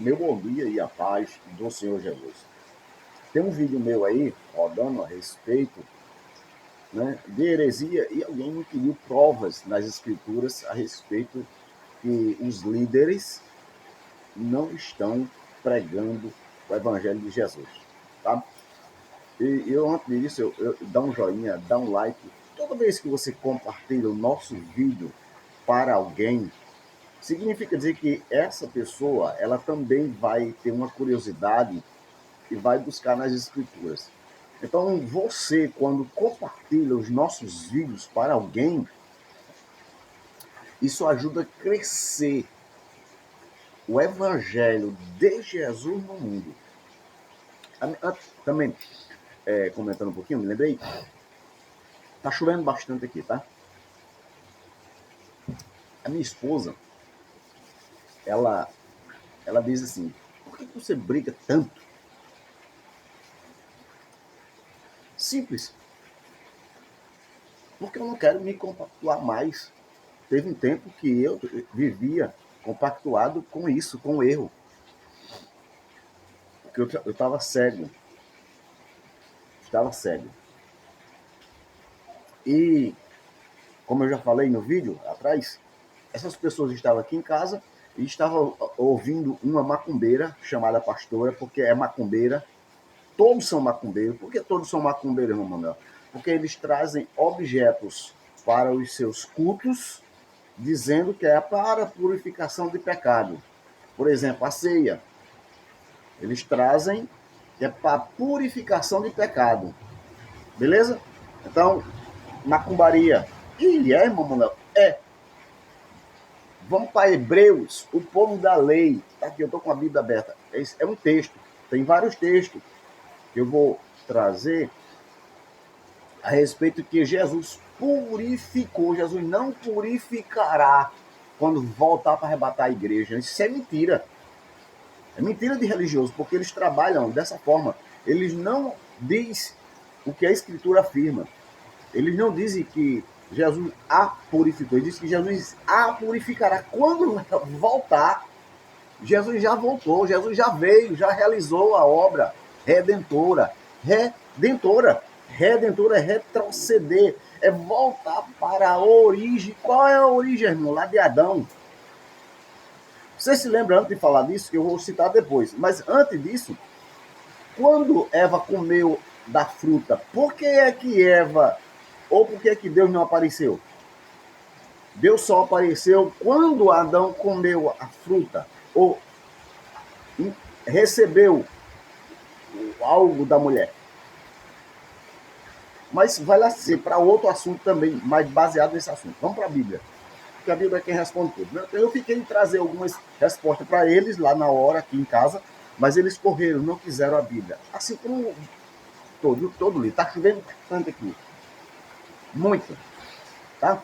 Meu bom dia e a paz do Senhor Jesus. Tem um vídeo meu aí, rodando a respeito, né, de heresia, e alguém me pediu provas nas escrituras a respeito que os líderes não estão pregando o evangelho de Jesus, tá? E eu, antes disso, eu dá um joinha, dá um like. Toda vez que você compartilha o nosso vídeo para alguém, significa dizer que essa pessoa, ela também vai ter uma curiosidade e vai buscar nas escrituras. Então, você, quando compartilha os nossos vídeos para alguém, isso ajuda a crescer o evangelho de Jesus no mundo. Também, comentando um pouquinho, me lembrei, tá chovendo bastante aqui, tá? A minha esposa, ela, ela diz assim, por que você briga tanto? Simples, porque eu não quero me compactuar mais. Teve um tempo que eu vivia compactuado com isso, com o erro. Porque eu estava cego. Estava cego. E, como eu já falei no vídeo atrás, essas pessoas estavam aqui em casa e estavam ouvindo uma macumbeira chamada pastora, porque é macumbeira. Todos são macumbeiros. Por que todos são macumbeiros, irmão Manuel? Porque eles trazem objetos para os seus cultos, dizendo que é para purificação de pecado. Por exemplo, a ceia. Eles trazem que é para purificação de pecado. Beleza? Então, macumbaria. E é, irmão Manuel? É. Vamos para Hebreus, o povo da lei. Tá aqui, eu estou com a Bíblia aberta. É um texto. Tem vários textos que eu vou trazer a respeito que Jesus purificou. Jesus não purificará quando voltar para arrebatar a igreja. Isso é mentira. É mentira de religioso, porque eles trabalham dessa forma. Eles não dizem o que a Escritura afirma. Eles não dizem que Jesus a purificou. Eles dizem que Jesus a purificará. Quando voltar, Jesus já voltou, Jesus já veio, já realizou a obra redentora. Redentora. Redentora é retroceder, é voltar para a origem. Qual é a origem, irmão? Lá de Adão. Você se lembra, antes de falar disso, que eu vou citar depois, mas antes disso, quando Eva comeu da fruta, por que é que Eva, ou por que é que Deus não apareceu? Deus só apareceu quando Adão comeu a fruta, ou recebeu algo da mulher. Mas vai lá ser para outro assunto também, mais baseado nesse assunto. Vamos para a Bíblia. Porque a Bíblia é quem responde tudo. Eu fiquei em trazer algumas respostas para eles lá na hora, aqui em casa, mas eles correram, não quiseram a Bíblia. Assim como todo livro. Está chovendo tanto aqui. Muito. Tá?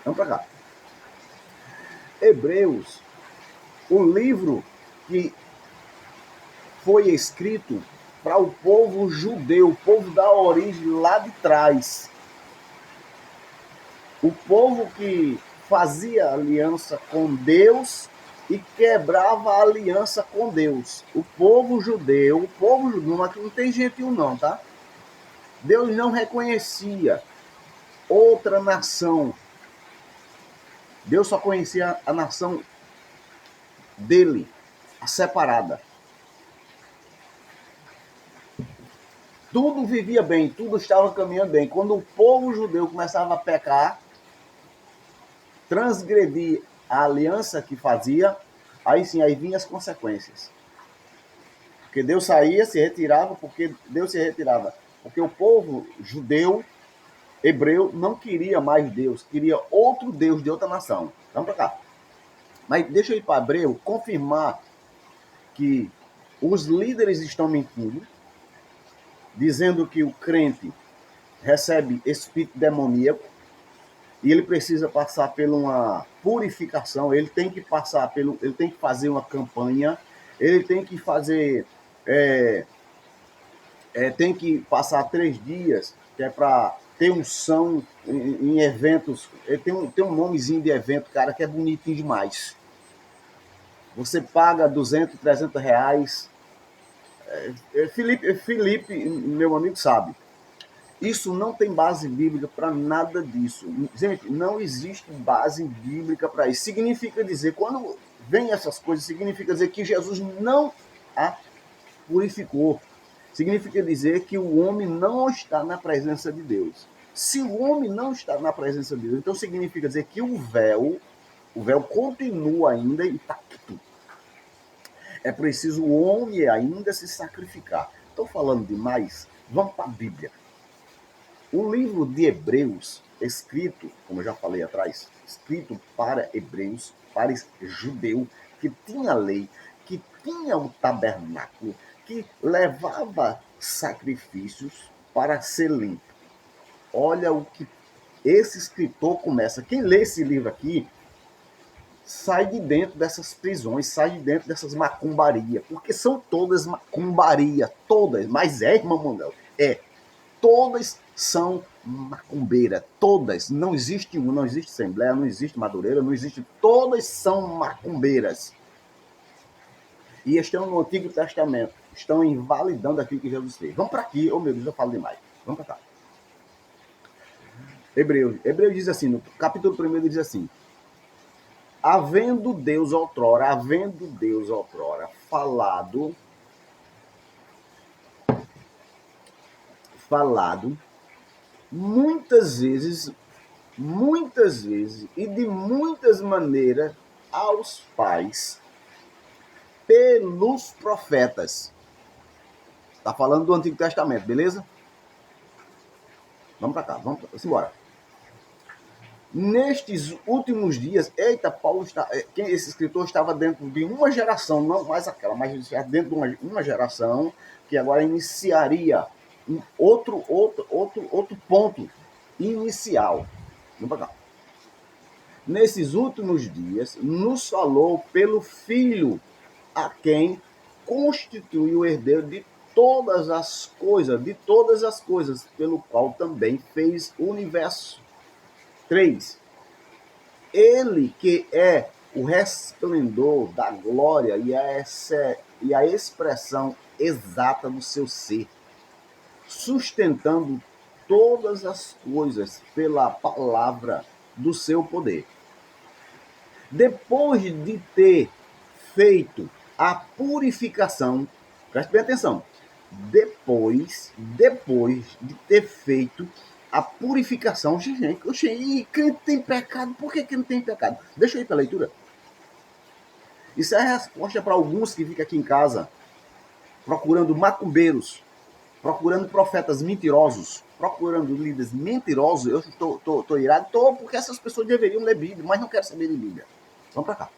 Vamos para cá. Hebreus, o livro que foi escrito para o povo judeu, o povo da origem lá de trás. O povo que fazia aliança com Deus e quebrava a aliança com Deus. O povo judeu, aqui não tem gentil não, tá? Deus não reconhecia outra nação. Deus só conhecia a nação dele, a separada. Tudo vivia bem, tudo estava caminhando bem. Quando o povo judeu começava a pecar, transgredir a aliança que fazia, aí sim, aí vinham as consequências. Porque Deus saía, se retirava, porque o povo judeu, hebreu, não queria mais Deus, queria outro Deus de outra nação. Vamos para cá. Mas deixa eu ir para Hebreu confirmar que os líderes estão mentindo, dizendo que o crente recebe espírito demoníaco e ele precisa passar por uma purificação, ele tem que fazer uma campanha, ele tem que fazer, tem que passar 3 dias, que é para ter unção em eventos, tem um nomezinho de evento, cara, que é bonitinho demais. Você paga 200, 300 reais. Felipe, meu amigo, sabe. Isso não tem base bíblica para nada disso. Gente, não existe base bíblica para isso. Significa dizer, quando vem essas coisas, significa dizer que Jesus não a purificou. Significa dizer que o homem não está na presença de Deus. Se o homem não está na presença de Deus, então significa dizer que o véu continua ainda intacto. É preciso o homem ainda se sacrificar. Estou falando demais? Vamos para a Bíblia. O livro de Hebreus, escrito, como eu já falei atrás, escrito para hebreus, para judeu, que tinha lei, que tinha o tabernáculo, que levava sacrifícios para ser limpo. Olha o que esse escritor começa. Quem lê esse livro aqui sai de dentro dessas prisões, sai de dentro dessas macumbarias, porque são todas macumbaria, todas, mas irmão Manuel, todas são macumbeira, todas, não existe uma, não existe Assembleia, não existe Madureira, não existe, todas são macumbeiras. E estão no Antigo Testamento, estão invalidando aquilo que Jesus fez. Vamos para aqui, oh meu Deus, eu falo demais, vamos para cá. Hebreus diz assim, no capítulo 1 diz assim, havendo Deus outrora falado muitas vezes e de muitas maneiras aos pais pelos profetas. Está falando do Antigo Testamento, beleza? Vamos para cá, vamos embora. Nestes últimos dias, Paulo está, esse escritor estava dentro de uma geração, não mais aquela, mas dentro de uma geração que agora iniciaria outro ponto inicial. Vamos para cá. Nesses últimos dias, nos falou pelo Filho, a quem constitui o herdeiro de todas as coisas, pelo qual também fez o universo. 3. Ele que é o resplendor da glória e a expressão exata do seu ser, sustentando todas as coisas pela palavra do seu poder. Depois de ter feito a purificação, preste bem atenção, depois de ter feito a purificação, gente, e crente tem pecado, por que não tem pecado? Deixa eu ir para a leitura. Isso é a resposta para alguns que ficam aqui em casa procurando macumbeiros, procurando profetas mentirosos, procurando líderes mentirosos. Eu estou irado, porque essas pessoas deveriam ler Bíblia, mas não quero saber de Bíblia. Vamos para cá.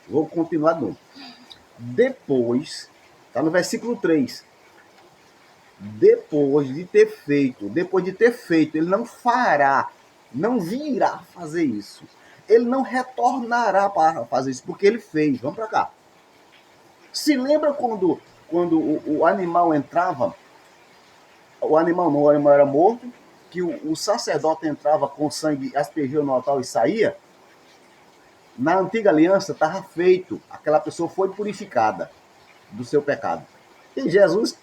Vou continuar de novo. Depois, está no versículo 3. Depois de ter feito, ele não fará, não virá fazer isso. Ele não retornará para fazer isso, porque ele fez. Vamos para cá. Se lembra quando o animal entrava, o animal era morto, que o sacerdote entrava com sangue, aspergia no altar e saía? Na antiga aliança estava feito, aquela pessoa foi purificada do seu pecado. E Jesus,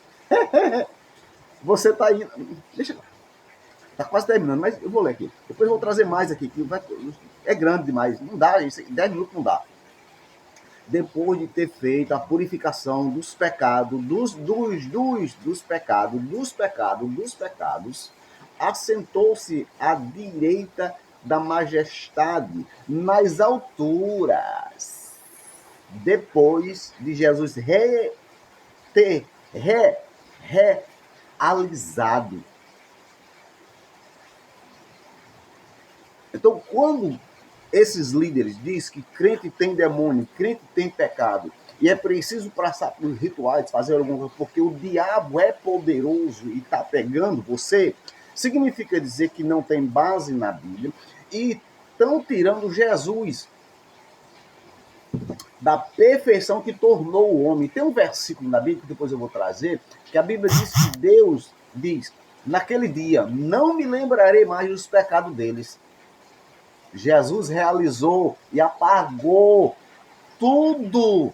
você está indo, deixa, está quase terminando, mas eu vou ler aqui. Depois eu vou trazer mais aqui, que é grande demais, não dá, 10 minutos não dá. Depois de ter feito a purificação dos pecados, dos pecados, assentou-se à direita da majestade nas alturas. Depois de Jesus ter realizado. Então, quando esses líderes dizem que crente tem demônio, crente tem pecado, e é preciso passar por rituais, fazer alguma coisa, porque o diabo é poderoso e está pegando você, significa dizer que não tem base na Bíblia e estão tirando Jesus da perfeição que tornou o homem. Tem um versículo na Bíblia que depois eu vou trazer, que a Bíblia diz que Deus diz, naquele dia, não me lembrarei mais dos pecados deles. Jesus realizou e apagou tudo